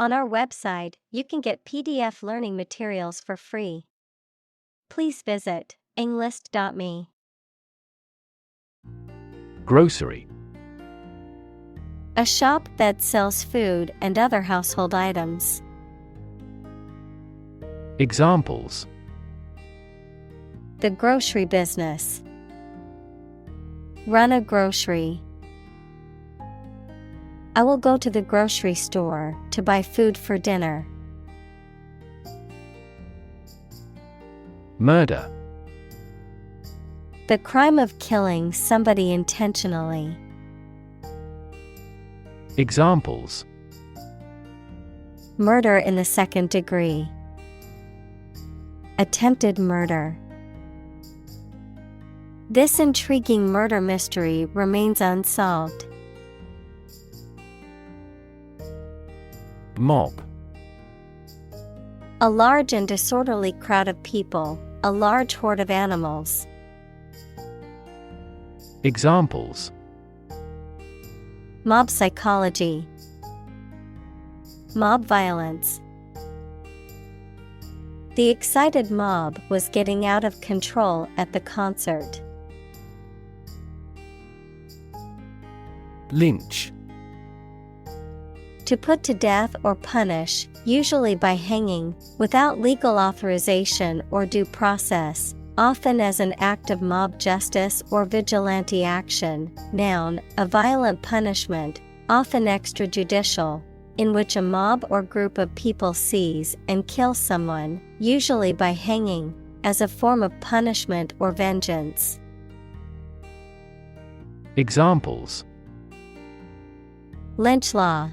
On our website, you can get PDF learning materials for free. Please visit englist.me. Grocery. A shop that sells food and other household items. Examples: The grocery business. Run a grocery. I will go to the grocery store to buy food for dinner. Murder. The crime of killing somebody intentionally. Examples: Murder in the second degree. Attempted murder. This intriguing murder mystery remains unsolved. Mob. A large and disorderly crowd of people, a large horde of animals. Examples: Mob psychology. Mob violence. The excited mob was getting out of control at the concert. Lynch. To put to death or punish, usually by hanging, without legal authorization or due process, often as an act of mob justice or vigilante action. Noun, a violent punishment, often extrajudicial, in which a mob or group of people seize and kill someone, usually by hanging, as a form of punishment or vengeance. Examples: Lynch law.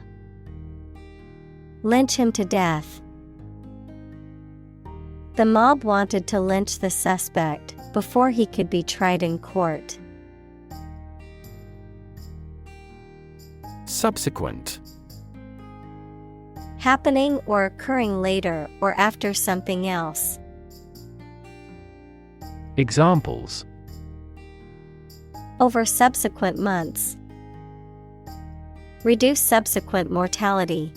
Lynch him to death. The mob wanted to lynch the suspect before he could be tried in court. Subsequent. Happening or occurring later or after something else. Examples: Over subsequent months. Reduce subsequent mortality.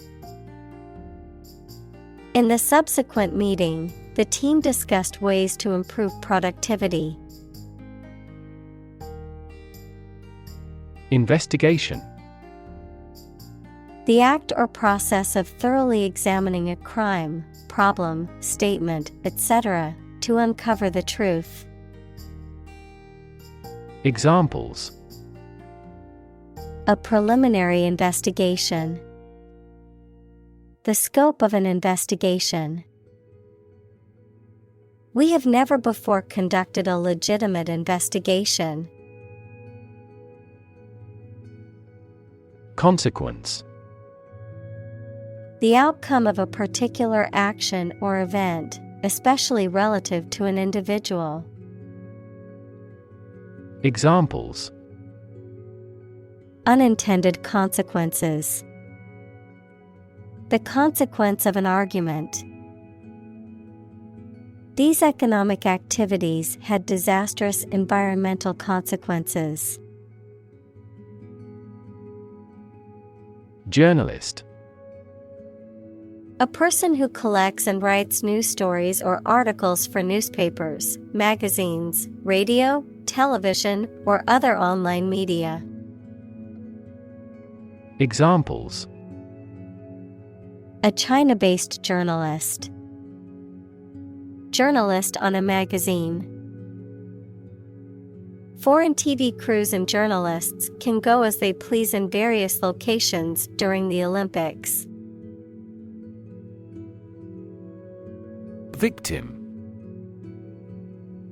In the subsequent meeting, the team discussed ways to improve productivity. Investigation. The act or process of thoroughly examining a crime, problem, statement, etc., to uncover the truth. Examples: A preliminary investigation. The scope of an investigation. We have never before conducted a legitimate investigation. Consequence. The outcome of a particular action or event, especially relative to an individual. Examples: Unintended consequences. The consequence of an argument. These economic activities had disastrous environmental consequences. Journalist. A person who collects and writes news stories or articles for newspapers, magazines, radio, television, or other online media. Examples: A China-based journalist. Journalist on a magazine. Foreign TV crews and journalists can go as they please in various locations during the Olympics. Victim.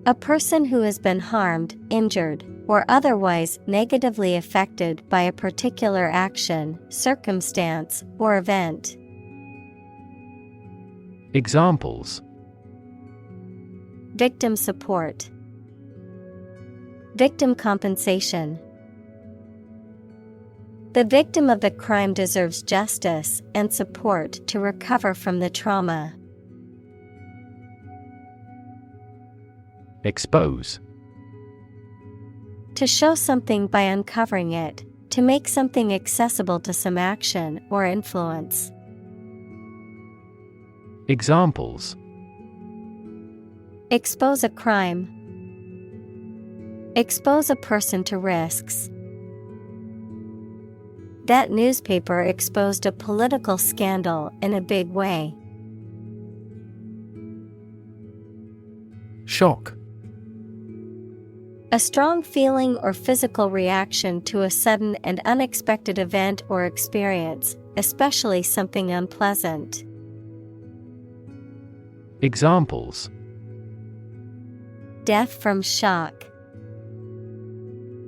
A person who has been harmed, injured, or otherwise negatively affected by a particular action, circumstance, or event. Examples: Victim support. Victim compensation. The victim of the crime deserves justice and support to recover from the trauma. Expose. To show something by uncovering it, to make something accessible to some action or influence. Examples: expose a crime, expose a person to risks. That newspaper exposed a political scandal in a big way. Shock. A strong feeling or physical reaction to a sudden and unexpected event or experience, especially something unpleasant. Examples: death from shock,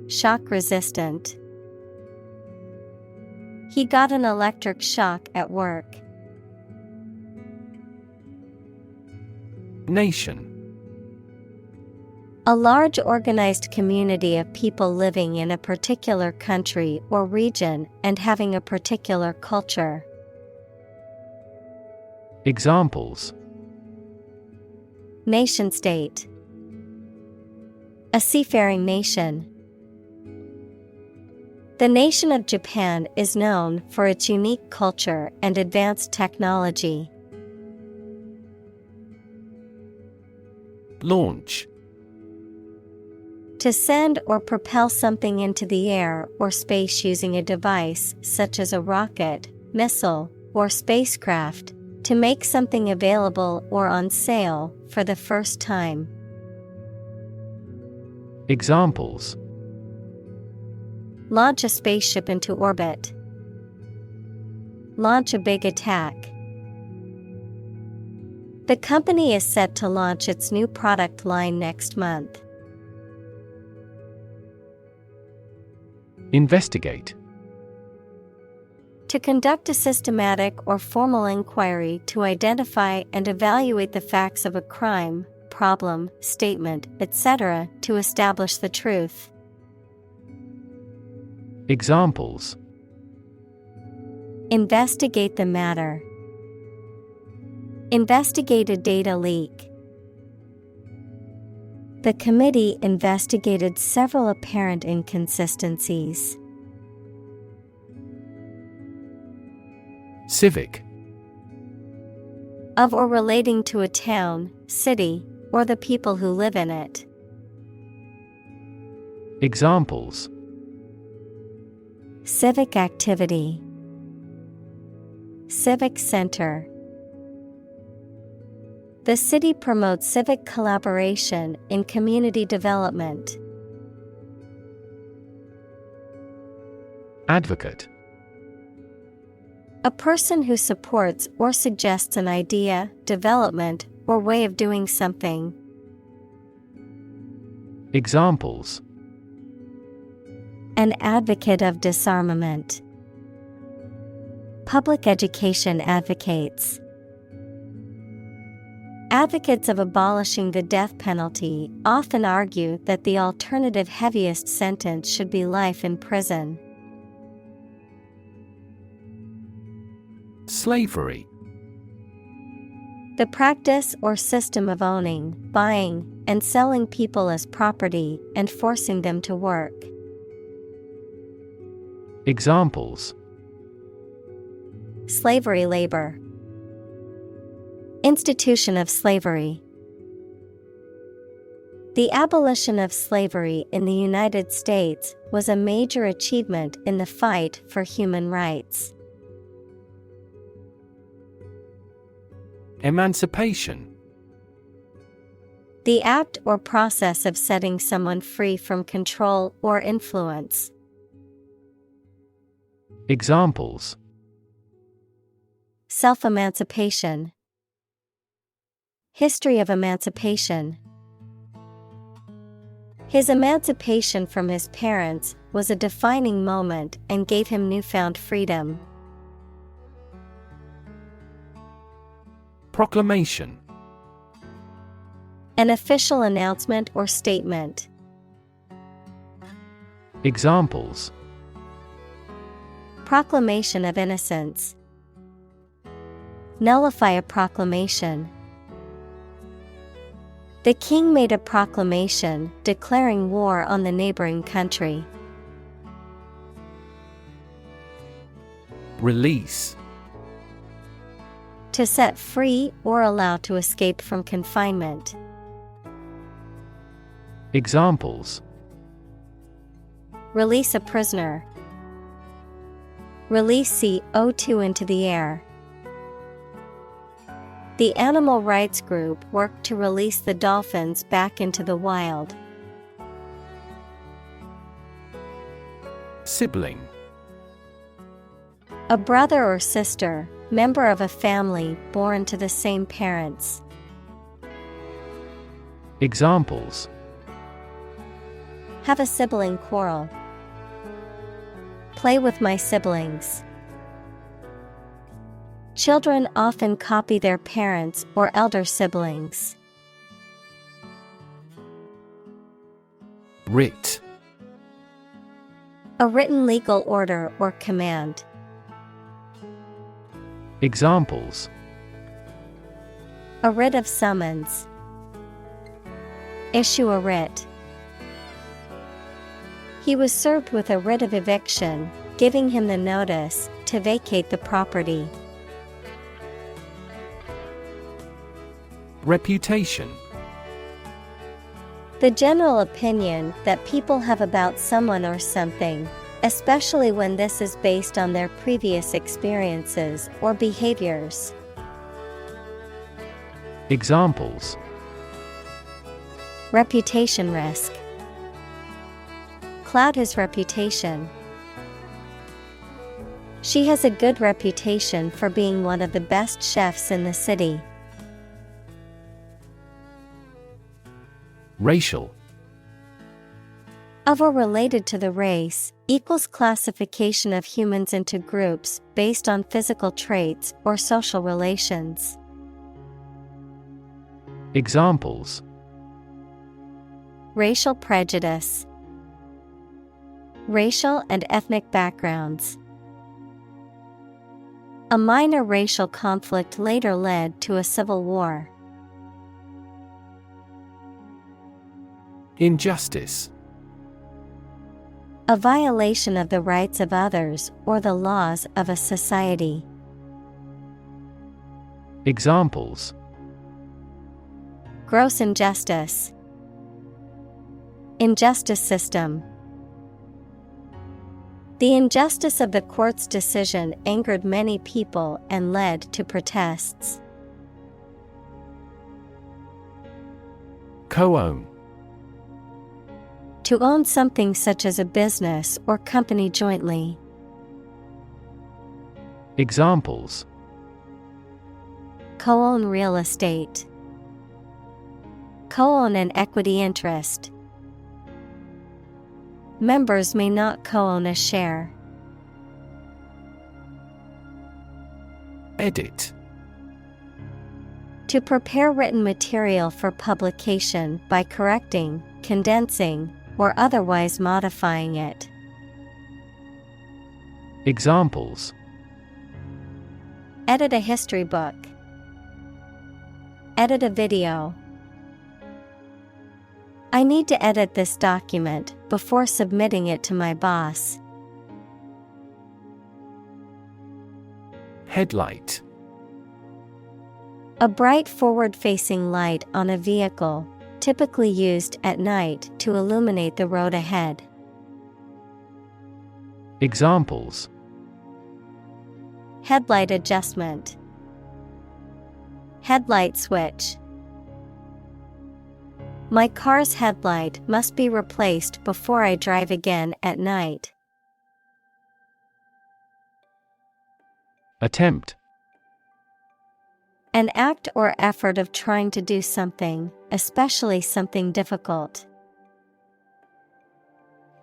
shock resistant. He got an electric shock at work. Nation. A large organized community of people living in a particular country or region and having a particular culture. Examples: nation-state, a seafaring nation. The nation of Japan is known for its unique culture and advanced technology. Launch. To send or propel something into the air or space using a device such as a rocket, missile, or spacecraft, to make something available or on sale for the first time. Examples: launch a spaceship into orbit, launch a big attack. The company is set to launch its new product line next month. Investigate. To conduct a systematic or formal inquiry to identify and evaluate the facts of a crime, problem, statement, etc., to establish the truth. Examples: investigate the matter, investigate a data leak. The committee investigated several apparent inconsistencies. Civic. Of or relating to a town, city, or the people who live in it. Examples: civic activity, civic center. The city promotes civic collaboration in community development. Advocate. A person who supports or suggests an idea, development, or way of doing something. Examples: an advocate of disarmament, public education advocates. Advocates of abolishing the death penalty often argue that the alternative heaviest sentence should be life in prison. Slavery. The practice or system of owning, buying, and selling people as property and forcing them to work. Examples: slavery labor, institution of slavery. The abolition of slavery in the United States was a major achievement in the fight for human rights. Emancipation. The act or process of setting someone free from control or influence. Examples: self-emancipation, history of emancipation. His emancipation from his parents was a defining moment and gave him newfound freedom. Proclamation. An official announcement or statement. Examples: proclamation of innocence, nullify a proclamation. The king made a proclamation declaring war on the neighboring country. Release. To set free or allow to escape from confinement. Examples: Release a prisoner. Release CO2 into the air. The animal rights group worked to release the dolphins back into the wild. Sibling. A brother or sister, member of a family born to the same parents. Examples: Have a sibling quarrel. Play with my siblings. Children often copy their parents or elder siblings. Writ. A written legal order or command. Examples: A writ of summons. Issue a writ. He was served with a writ of eviction, giving him the notice to vacate the property. Reputation. The general opinion that people have about someone or something, especially when this is based on their previous experiences or behaviors. Examples: Reputation risk. Cloud his reputation. She has a good reputation for being one of the best chefs in the city. Racial. Of or related to the race, equals classification of humans into groups based on physical traits or social relations. Examples: Racial prejudice. Racial and ethnic backgrounds. A minor racial conflict later led to a civil war. Injustice. A violation of the rights of others or the laws of a society. Examples: Gross injustice. Injustice system. The injustice of the court's decision angered many people and led to protests. Co-own. To own something such as a business or company jointly. Examples: Co-own real estate. Co-own an equity interest. Members may not co-own a share. Edit. To prepare written material for publication by correcting, condensing, or otherwise modifying it. Examples: Edit a history book. Edit a video. I need to edit this document before submitting it to my boss. Headlight. A bright forward-facing light on a vehicle, typically used at night to illuminate the road ahead. Examples: Headlight adjustment. Headlight switch. My car's headlight must be replaced before I drive again at night. Attempt. An act or effort of trying to do something, especially something difficult.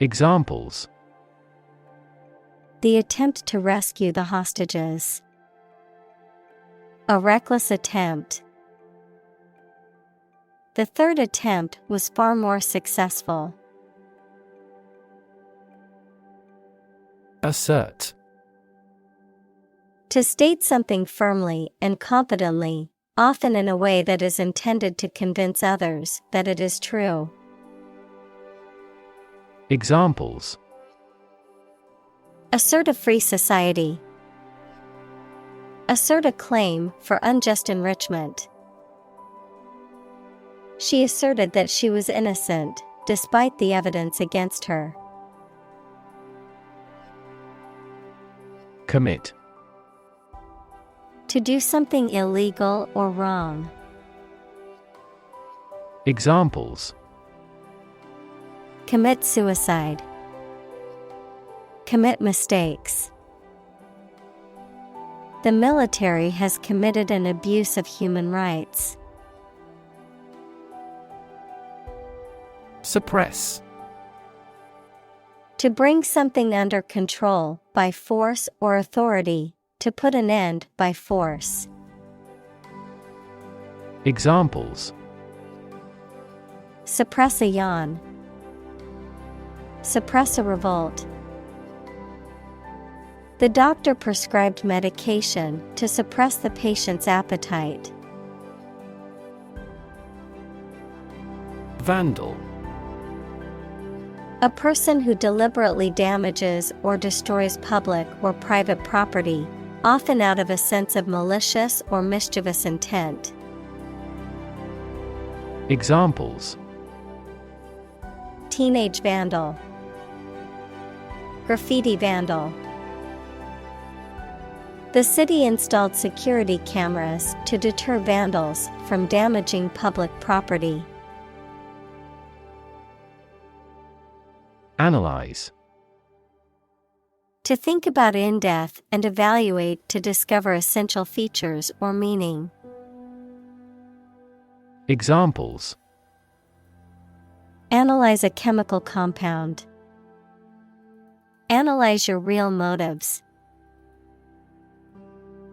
Examples: The attempt to rescue the hostages. A reckless attempt. The third attempt was far more successful. Assert. To state something firmly and confidently, often in a way that is intended to convince others that it is true. Examples: Assert a free society. Assert a claim for unjust enrichment. She asserted that she was innocent, despite the evidence against her. Commit. To do something illegal or wrong. Examples: Commit suicide. Commit mistakes. The military has committed an abuse of human rights. Suppress. To bring something under control by force or authority, to put an end by force. Examples: Suppress a yawn. Suppress a revolt. The doctor prescribed medication to suppress the patient's appetite. Vandal. A person who deliberately damages or destroys public or private property, often out of a sense of malicious or mischievous intent. Examples: Teenage vandal. Graffiti vandal. The city installed security cameras to deter vandals from damaging public property. Analyze. To think about in depth and evaluate to discover essential features or meaning. Examples: Analyze a chemical compound. Analyze your real motives.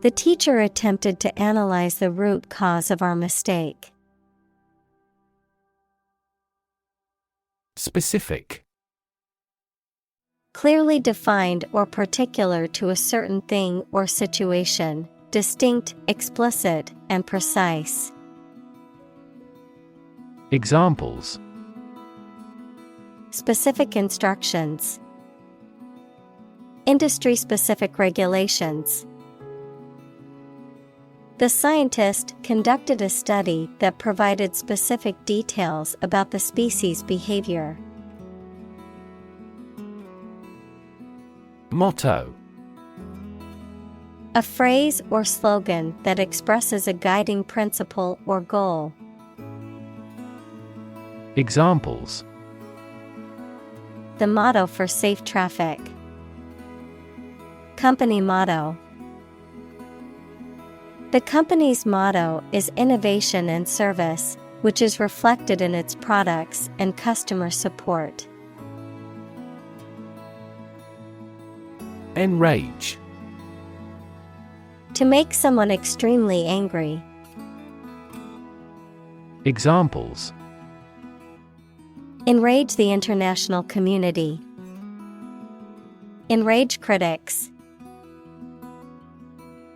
The teacher attempted to analyze the root cause of our mistake. Specific. Clearly defined or particular to a certain thing or situation, distinct, explicit, and precise. Examples: Specific instructions. Industry-specific regulations. The scientist conducted a study that provided specific details about the species' behavior. Motto. A phrase or slogan that expresses a guiding principle or goal. Examples: The motto for safe traffic. Company motto. The company's motto is innovation and service, which is reflected in its products and customer support. Enrage. To make someone extremely angry. Examples: Enrage the international community. Enrage critics.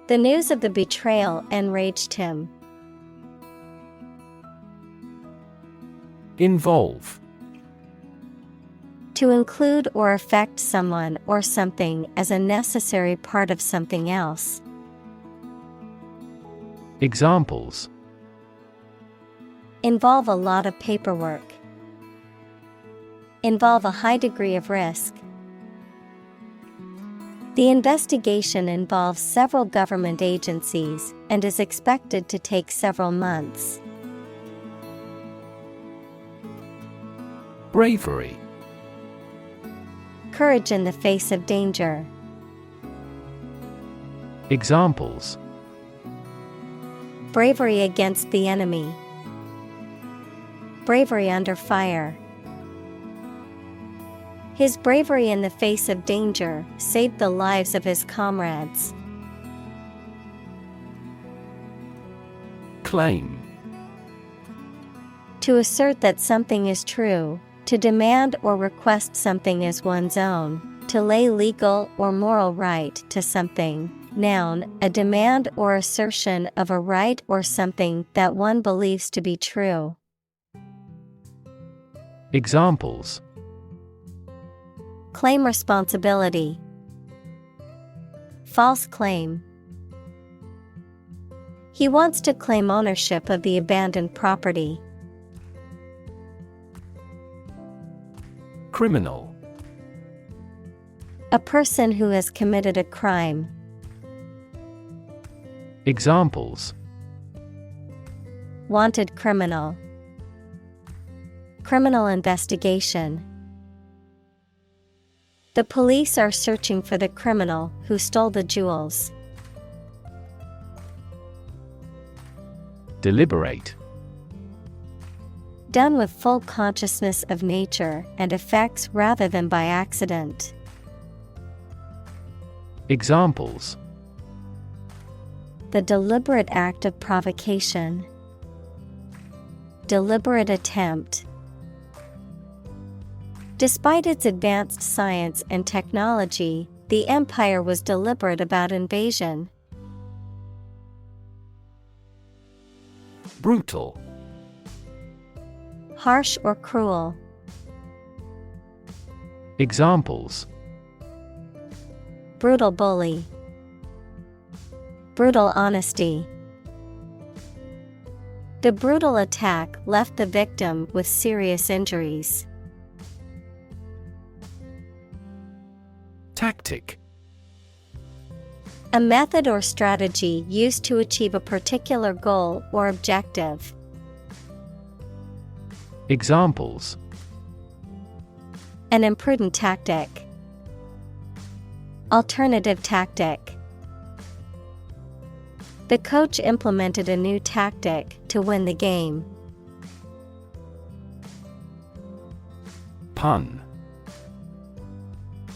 The news of the betrayal enraged him. Involve. To include or affect someone or something as a necessary part of something else. Examples: Involve a lot of paperwork. Involve a high degree of risk. The investigation involves several government agencies and is expected to take several months. Bravery. Courage in the face of danger. Examples: Bravery against the enemy. Bravery under fire. His bravery in the face of danger saved the lives of his comrades. Claim. To assert that something is true, to demand or request something as one's own, to lay legal or moral right to something. Noun, a demand or assertion of a right or something that one believes to be true. Examples: Claim responsibility. False claim. He wants to claim ownership of the abandoned property. Criminal. A person who has committed a crime. Examples: Wanted criminal. Criminal investigation. The police are searching for the criminal who stole the jewels. Deliberate. Done with full consciousness of nature and effects rather than by accident. Examples: The deliberate act of provocation. Deliberate attempt. Despite its advanced science and technology, the empire was deliberate about invasion. Brutal. Harsh or cruel. Examples: Brutal bully. Brutal honesty. The brutal attack left the victim with serious injuries. Tactic. A method or strategy used to achieve a particular goal or objective. Examples: An imprudent tactic. Alternative tactic. The coach implemented a new tactic to win the game. Pun.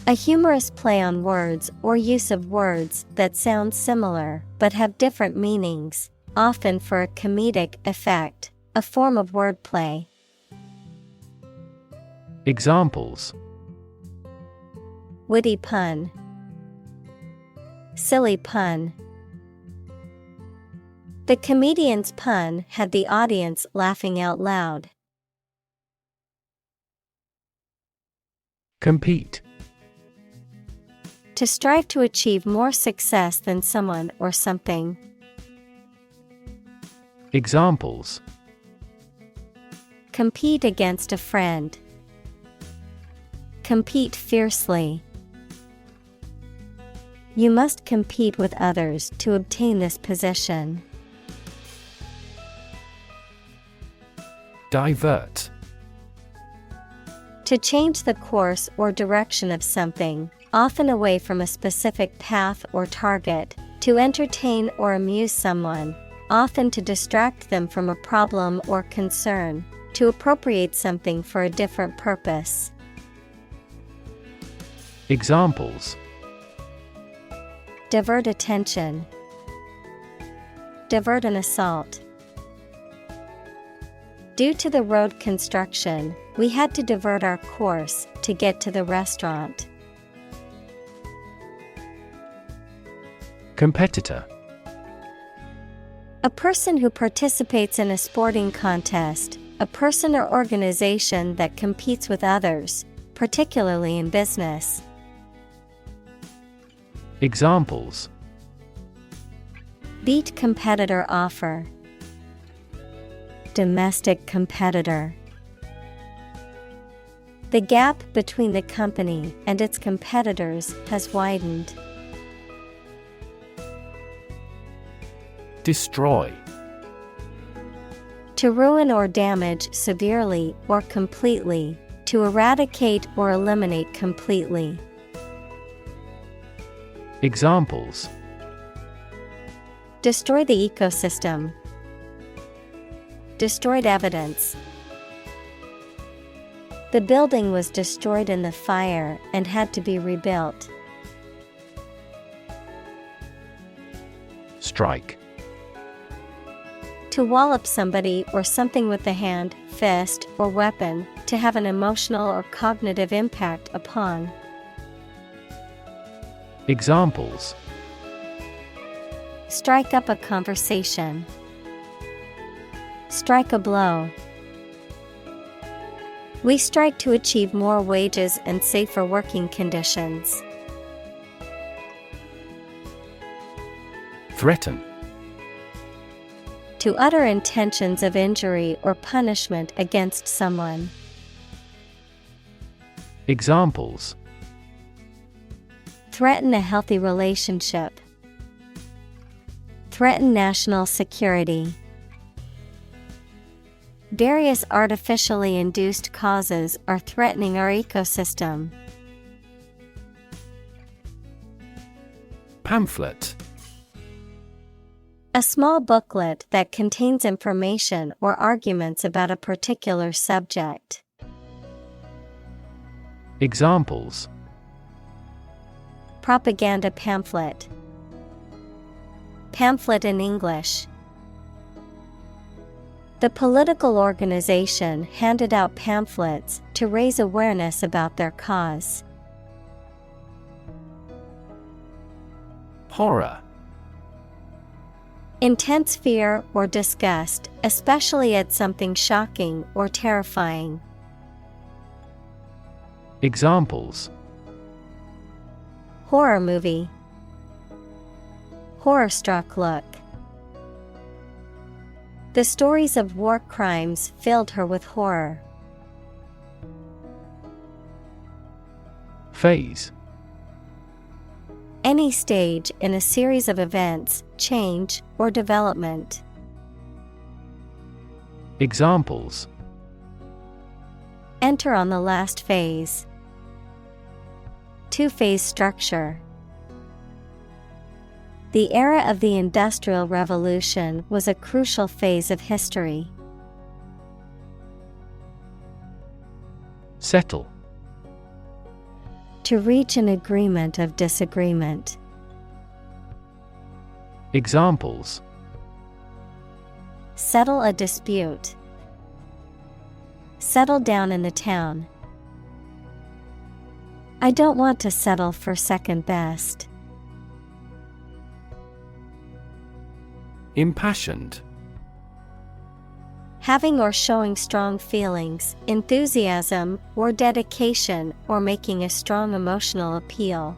A humorous play on words or use of words that sound similar but have different meanings, often for a comedic effect, a form of wordplay. Examples: Witty pun. Silly pun. The comedian's pun had the audience laughing out loud. Compete. To strive to achieve more success than someone or something. Examples: Compete against a friend. Compete fiercely. You must compete with others to obtain this position. Divert. To change the course or direction of something, often away from a specific path or target, to entertain or amuse someone, often to distract them from a problem or concern, to appropriate something for a different purpose. Examples: Divert attention. Divert an assault. Due to the road construction, we had to divert our course to get to the restaurant. Competitor. A person who participates in a sporting contest, a person or organization that competes with others, particularly in business. Examples: Beat competitor offer. Domestic competitor. The gap between the company and its competitors has widened. Destroy. To ruin or damage severely or completely, to eradicate or eliminate completely. Examples: Destroy the ecosystem. Destroyed evidence. The building was destroyed in the fire and had to be rebuilt. Strike. To wallop somebody or something with the hand, fist, or weapon, to have an emotional or cognitive impact upon. Examples: Strike up a conversation. Strike a blow. We strike to achieve more wages and safer working conditions. Threaten. To utter intentions of injury or punishment against someone. Examples: Threaten a healthy relationship. Threaten national security. Various artificially induced causes are threatening our ecosystem. Pamphlet. A small booklet that contains information or arguments about a particular subject. Examples: Propaganda pamphlet. Pamphlet in English. The political organization handed out pamphlets to raise awareness about their cause. Horror. Intense fear or disgust, especially at something shocking or terrifying. Examples: Horror movie. Horror-struck look. The stories of war crimes filled her with horror. Phase. Any stage in a series of events, change, or development. Examples: Enter on the last phase. Two-phase structure. The era of the Industrial Revolution was a crucial phase of history. Settle. To reach an agreement of disagreement. Examples: Settle a dispute. Settle down in the town. I don't want to settle for second best. Impassioned. Having or showing strong feelings, enthusiasm, or dedication, or making a strong emotional appeal.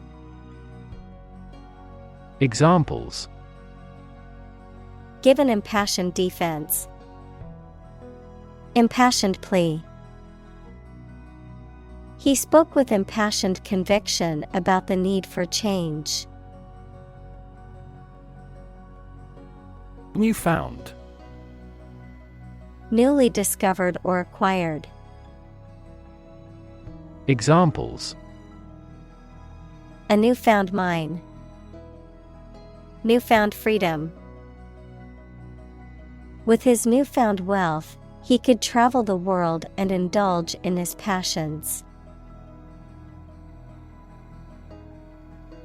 Examples: Give an impassioned defense. Impassioned plea. He spoke with impassioned conviction about the need for change. Newfound. Newly discovered or acquired. Examples: A newfound mine. Newfound freedom. With his newfound wealth, he could travel the world and indulge in his passions.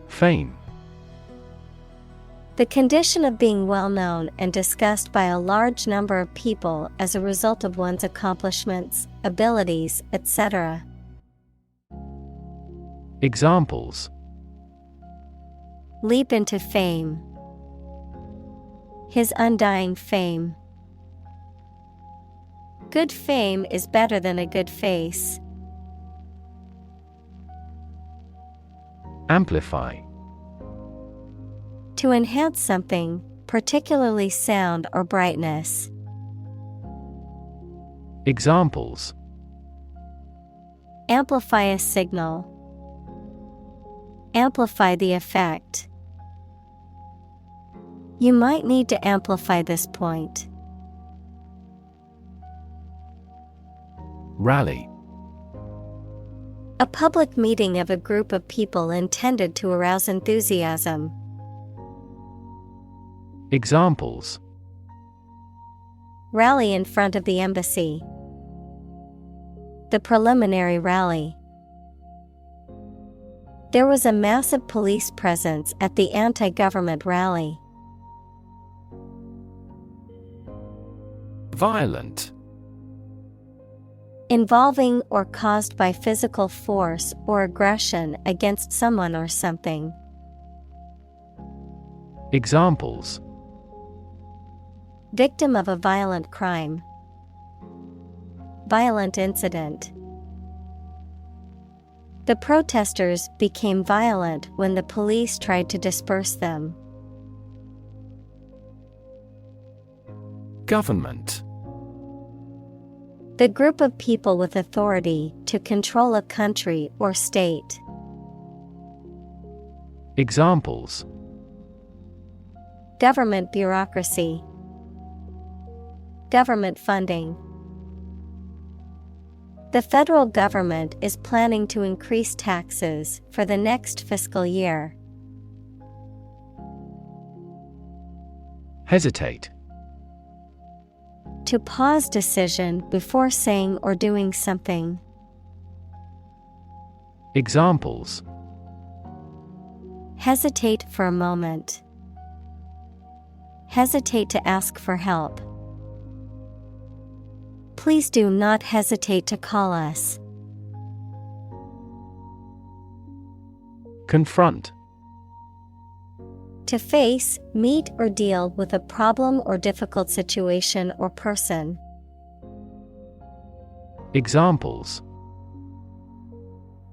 Fame. The condition of being well known and discussed by a large number of people as a result of one's accomplishments, abilities, etc. Examples: Leap into fame. His undying fame. Good fame is better than a good face. Amplify. To enhance something, particularly sound or brightness. Examples: Amplify a signal. Amplify the effect. You might need to amplify this point. Rally. A public meeting of a group of people intended to arouse enthusiasm. Examples: Rally in front of the embassy. The preliminary rally. There was a massive police presence at the anti-government rally. Violent. Involving or caused by physical force or aggression against someone or something. Examples: Victim of a violent crime. Violent incident. The protesters became violent when the police tried to disperse them. Government. The group of people with authority to control a country or state. Examples: Government bureaucracy. Government funding. The federal government is planning to increase taxes for the next fiscal year. Hesitate. To pause decision before saying or doing something. Examples: Hesitate for a moment. Hesitate to ask for help. Please do not hesitate to call us. Confront. To face, meet, or deal with a problem or difficult situation or person. Examples: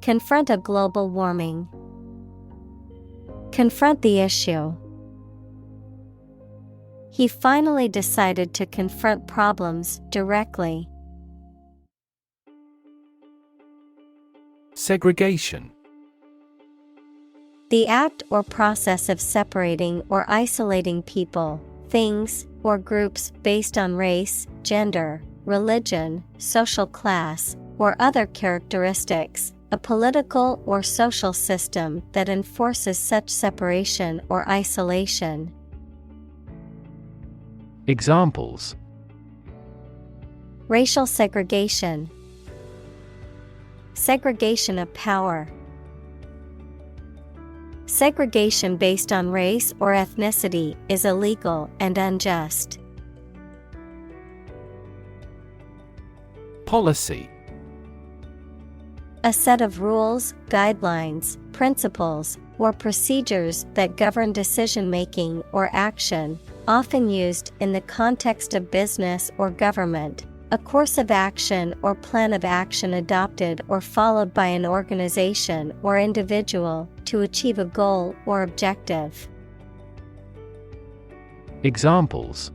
Confront a global warming. Confront the issue. He finally decided to confront problems directly. Segregation. The act or process of separating or isolating people, things, or groups based on race, gender, religion, social class, or other characteristics, a political or social system that enforces such separation or isolation. Examples: Racial segregation. Segregation of power. Segregation based on race or ethnicity is illegal and unjust. Policy. A set of rules, guidelines, principles, or procedures that govern decision-making or action, often used in the context of business or government, a course of action or plan of action adopted or followed by an organization or individual to achieve a goal or objective. Examples: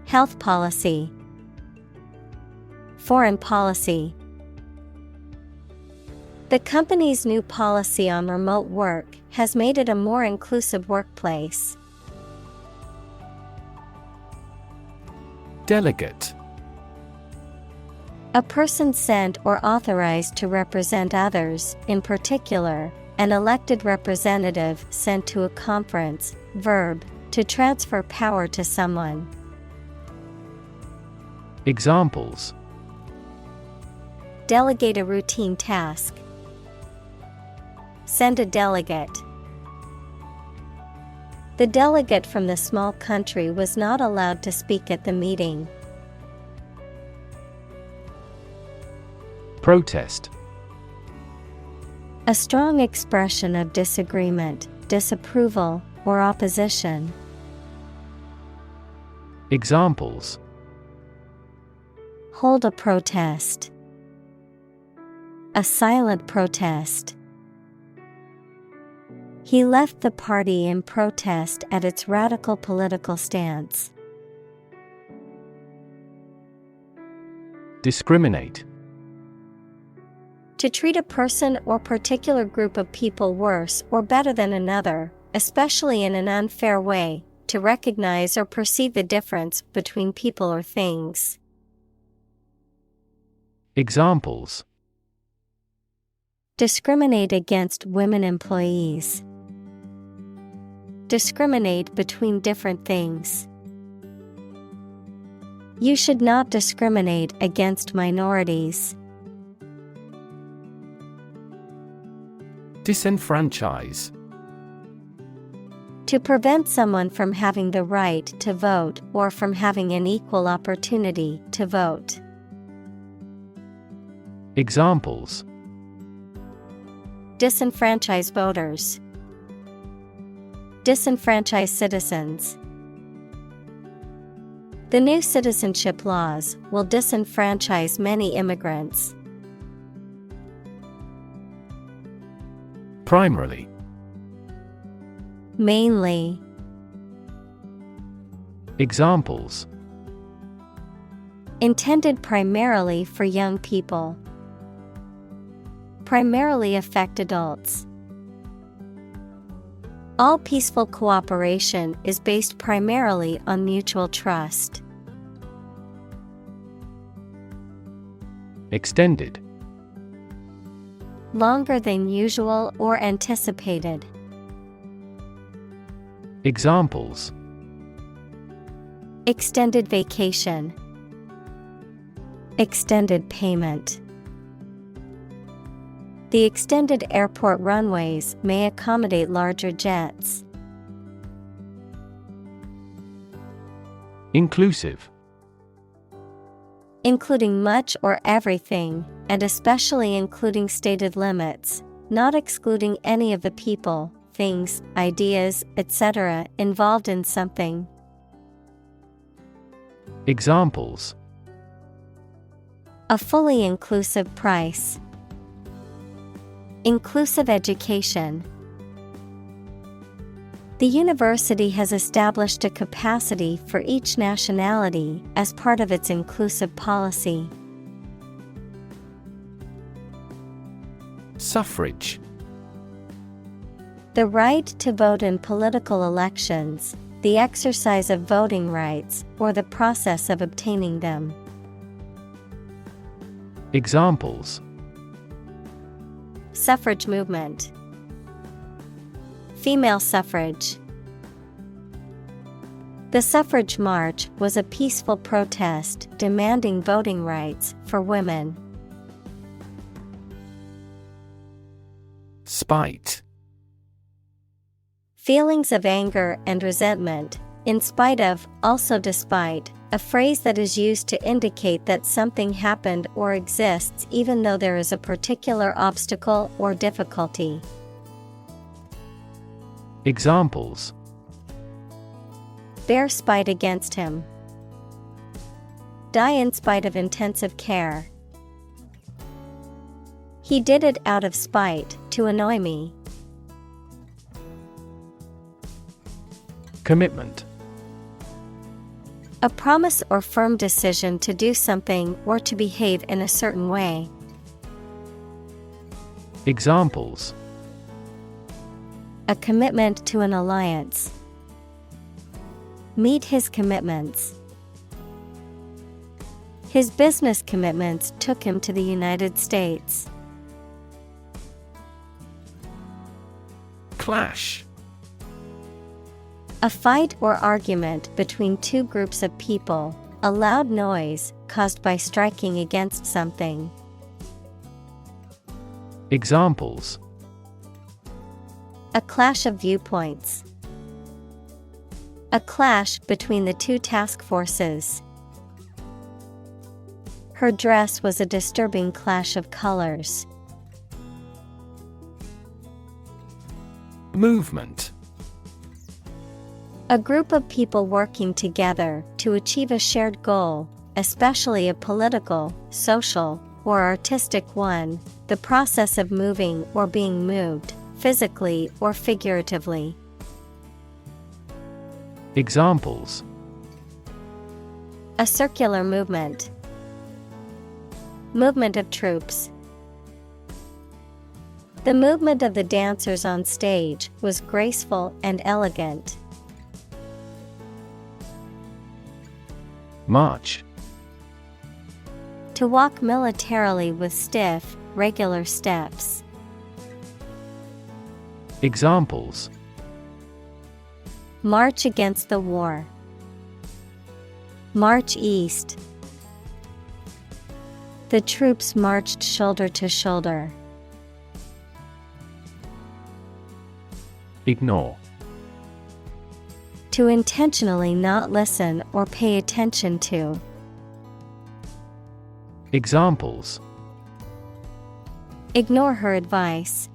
Health policy. Foreign policy. The company's new policy on remote work has made it a more inclusive workplace. Delegate. A person sent or authorized to represent others, in particular, an elected representative sent to a conference. Verb, to transfer power to someone. Examples: Delegate a routine task. Send a delegate. The delegate from the small country was not allowed to speak at the meeting. Protest. A strong expression of disagreement, disapproval, or opposition. Examples: Hold a protest. A silent protest. He left the party in protest at its radical political stance. Discriminate. To treat a person or particular group of people worse or better than another, especially in an unfair way, to recognize or perceive the difference between people or things. Examples: Discriminate against women employees. Discriminate between different things. You should not discriminate against minorities. Disenfranchise. To prevent someone from having the right to vote or from having an equal opportunity to vote. Examples: Disenfranchise voters. Disenfranchise citizens. The new citizenship laws will disenfranchise many immigrants. Primarily. Mainly. Examples: intended primarily for young people. Primarily affect adults. All peaceful cooperation is based primarily on mutual trust. Extended. Longer than usual or anticipated. Examples: extended vacation. Extended payment. The extended airport runways may accommodate larger jets. Inclusive. Including much or everything, and especially including stated limits, not excluding any of the people, things, ideas, etc. involved in something. Examples: a fully inclusive price. Inclusive education. The university has established a capacity for each nationality as part of its inclusive policy. Suffrage. The right to vote in political elections, the exercise of voting rights, or the process of obtaining them. Examples: suffrage movement. Female suffrage. The suffrage march was a peaceful protest demanding voting rights for women. Spite. Feelings of anger and resentment, in spite of, also despite, a phrase that is used to indicate that something happened or exists even though there is a particular obstacle or difficulty. Examples: bear spite against him. Die in spite of intensive care. He did it out of spite, to annoy me. Commitment. A promise or firm decision to do something or to behave in a certain way. Examples: a commitment to an alliance. Meet his commitments. His business commitments took him to the United States. Clash. A fight or argument between two groups of people, a loud noise caused by striking against something. Examples: a clash of viewpoints. A clash between the two task forces. Her dress was a disturbing clash of colors. Movement. A group of people working together to achieve a shared goal, especially a political, social, or artistic one, the process of moving or being moved, physically or figuratively. Examples: a circular movement. Movement of troops. The movement of the dancers on stage was graceful and elegant. March. To walk militarily with stiff, regular steps. Examples: march against the war. March east. The troops marched shoulder to shoulder. Ignore. To intentionally not listen or pay attention to. Examples: ignore her advice.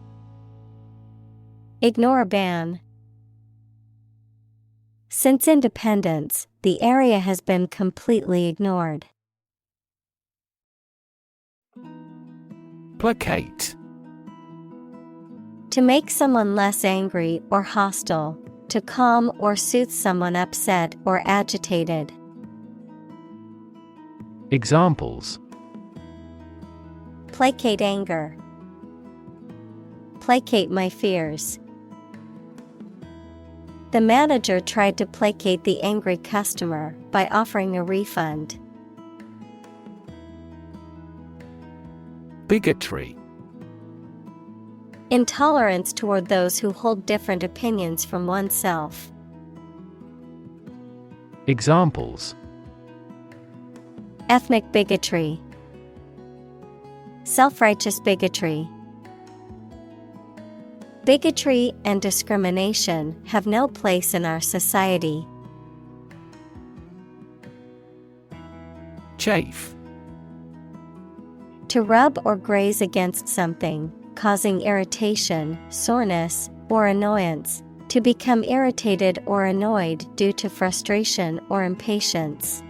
Ignore a ban. Since independence, the area has been completely ignored. Placate. To make someone less angry or hostile, to calm or soothe someone upset or agitated. Examples: Placate anger. Placate my fears. The manager tried to placate the angry customer by offering a refund. Bigotry. Intolerance toward those who hold different opinions from oneself. Examples: Ethnic bigotry. Self-righteous bigotry. Bigotry and discrimination have no place in our society. Chafe. To rub or graze against something, causing irritation, soreness, or annoyance. To become irritated or annoyed due to frustration or impatience.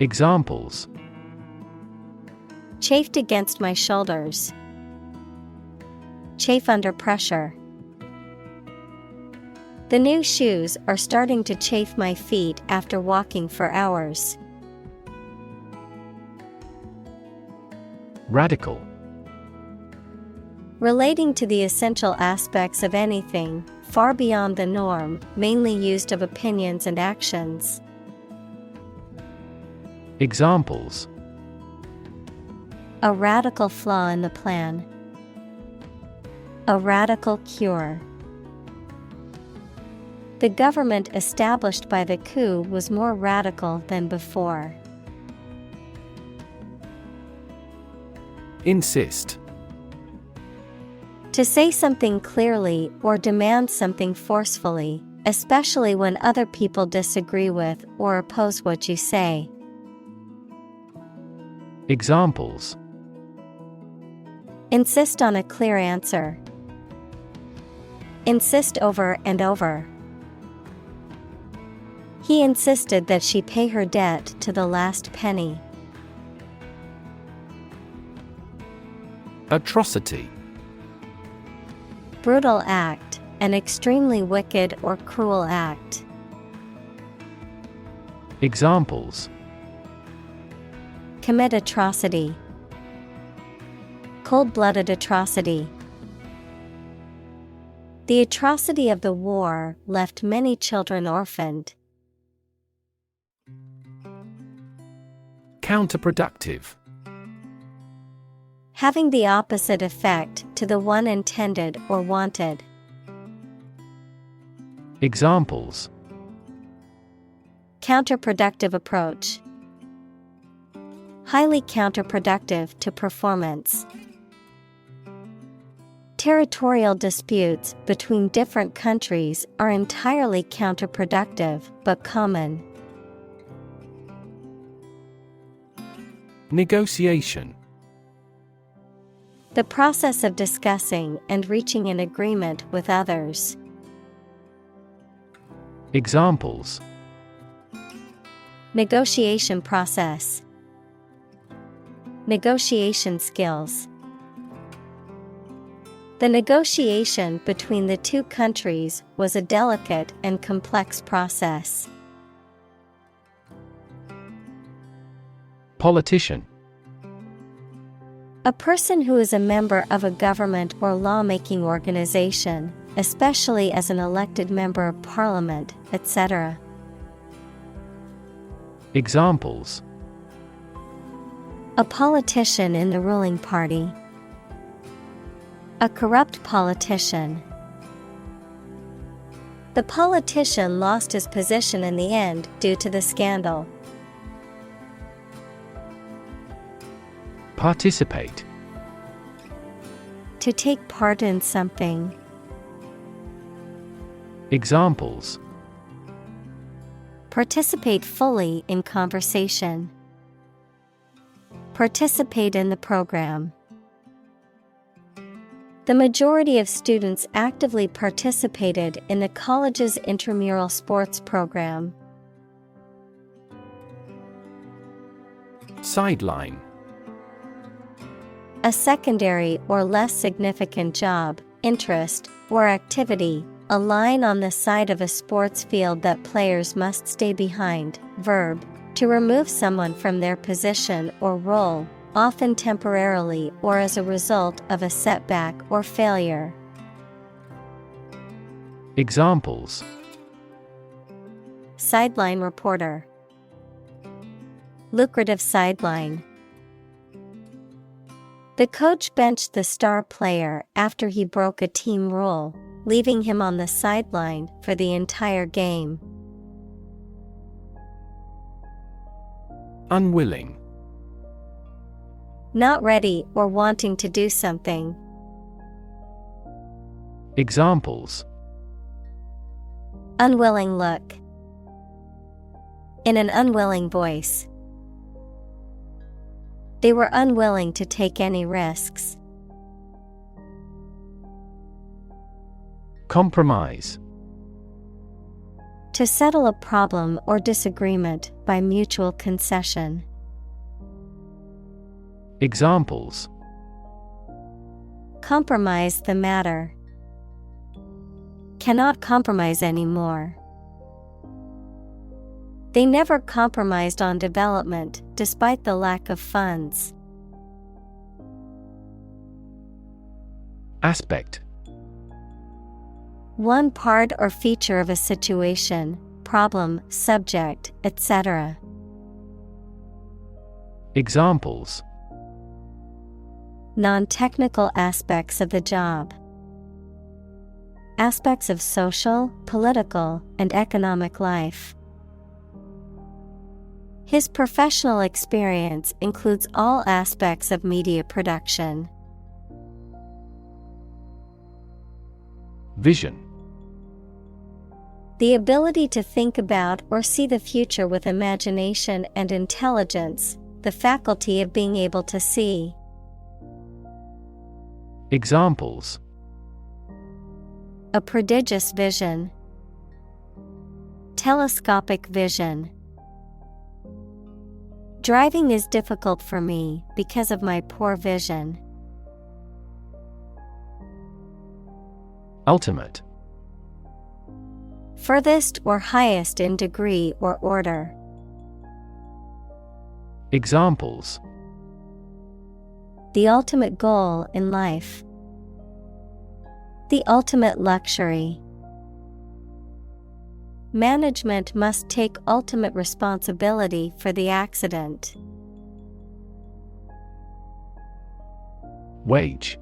Examples: Chafed against my shoulders. Chafe under pressure. The new shoes are starting to chafe my feet after walking for hours. Radical. Relating to the essential aspects of anything, far beyond the norm, mainly used of opinions and actions. Examples: A radical flaw in the plan. A radical cure. The government established by the coup was more radical than before. Insist. To say something clearly or demand something forcefully, especially when other people disagree with or oppose what you say. Examples: Insist on a clear answer. Insist over and over. He insisted that she pay her debt to the last penny. Atrocity. Brutal act, an extremely wicked or cruel act. Examples: Commit atrocity. Cold-blooded atrocity. The atrocity of the war left many children orphaned. Counterproductive. Having the opposite effect to the one intended or wanted. Examples: Counterproductive approach. Highly counterproductive to performance. Territorial disputes between different countries are entirely counterproductive but common. Negotiation. The process of discussing and reaching an agreement with others. Examples: Negotiation process. Negotiation skills. The negotiation between the two countries was a delicate and complex process. Politician. A person who is a member of a government or lawmaking organization, especially as an elected member of parliament, etc. Examples: A politician in the ruling party. A corrupt politician. The politician lost his position in the end due to the scandal. Participate. To take part in something. Examples: Participate fully in conversation. Participate in the program. The majority of students actively participated in the college's intramural sports program. Sideline. A secondary or less significant job, interest, or activity, A line on the side of a sports field that players must stay behind. Verb, to remove someone from their position or role, often temporarily or as a result of a setback or failure. Examples: Sideline reporter. Lucrative sideline. The coach benched the star player after he broke a team rule, leaving him on the sideline for the entire game. Unwilling. Not ready or wanting to do something. Examples: Unwilling look. In an unwilling voice. They were unwilling to take any risks. Compromise. To settle a problem or disagreement by mutual concession. Examples: Compromise the matter. Cannot compromise anymore. They never compromised on development despite the lack of funds. Aspect. One part or feature of a situation, problem, subject, etc. Examples: Non-technical aspects of the job. Aspects of social, political, and economic life. His professional experience includes all aspects of media production. Vision. The ability to think about or see the future with imagination and intelligence, the faculty of being able to see. Examples: A prodigious vision. Telescopic vision. Driving is difficult for me because of my poor vision. Ultimate. Furthest or highest in degree or order. Examples: The ultimate goal in life. The ultimate luxury. Management must take ultimate responsibility for the accident. Wage.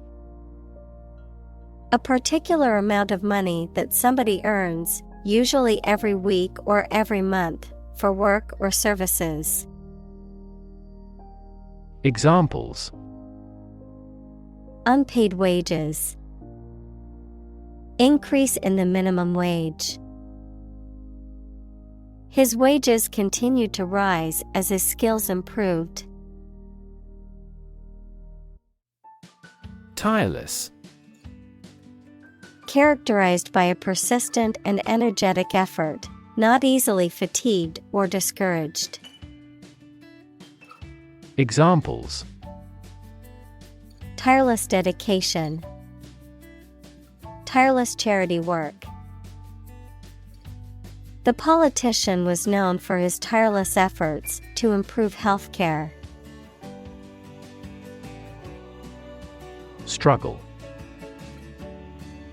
A particular amount of money that somebody earns, usually every week or every month, for work or services. Examples: Unpaid wages. Increase in the minimum wage. His wages continued to rise as his skills improved. Tireless. Characterized by a persistent and energetic effort, not easily fatigued or discouraged. Examples: Tireless dedication. Tireless charity work. The politician was known for his tireless efforts to improve health care. Struggle.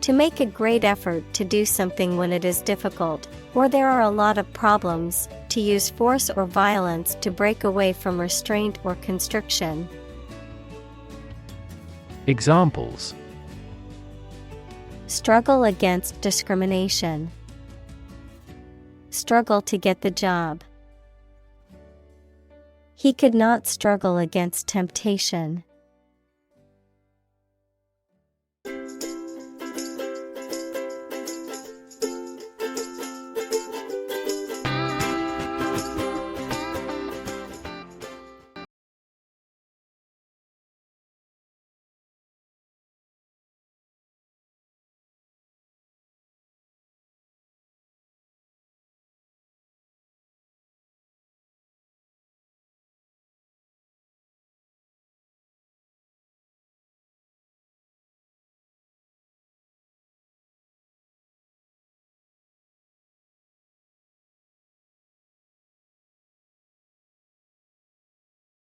To make a great effort to do something when it is difficult, or there are a lot of problems, to use force or violence to break away from restraint or constriction. Examples: Struggle against discrimination. Struggle to get the job. He could not struggle against temptation.